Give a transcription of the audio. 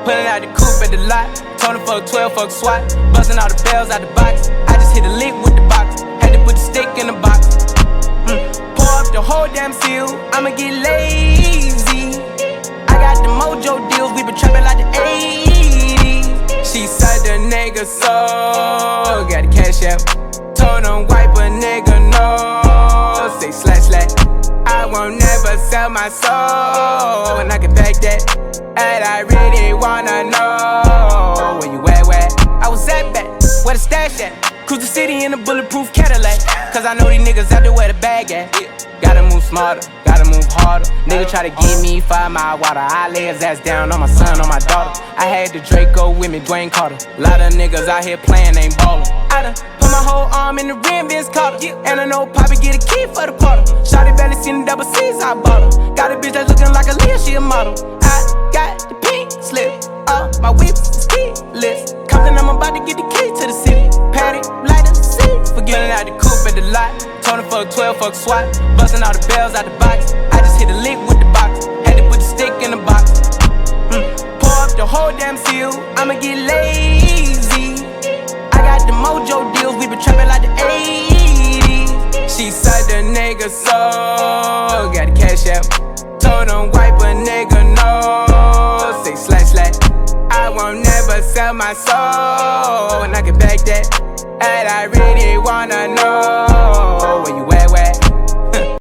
Pulling out the coupe at the lot. Told him fuck 12, fuck SWAT. Busting all the bells out the box. I just hit a lick with the box. Had to put the stick in the box. Pour up the whole damn seal. I'ma get lazy. I got the mojo deals. We been trapping like the 80s. She said the nigga so. Got the cash out. Told him wipe a nigga no. Say slash slash. I won't never sell my soul. And I can back that. And I really wanna know where you at, where? I was at back, where the stash at? Cruise the city in a bulletproof Cadillac. Cause I know these niggas out there where the bag at. Gotta move smarter, gotta move harder. Nigga try to give me 5 mile water. I lay his ass down on my son, on my daughter. I had the Draco with me, Dwayne Carter. Lot of niggas out here playing, ain't ballin'. I done put my whole arm in the rim, Vince Carter. And I know Poppy get a key for the quarter. Shawty barely seen the double C's, I bought her. Got a bitch that's looking like a Leah, she a model. I got the pink slip, my whip is keyless. Compton, I'm about to get the key to the city. Patty, light up the seat. Forgetting out the coupe at the lot. Told him fuck 12, fuck SWAT. Busting all the bells out the box. I just hit a lick with the box. Had to put the stick in the box. Pour up the whole damn seal. I'ma get lazy. I got the mojo deals. We been trapping like the 80s. She said the nigga so. Got the cash out. Told him wipe a nigga no. Say slash slash. I won't never sell my soul. And I can back that. And I really wanna know where you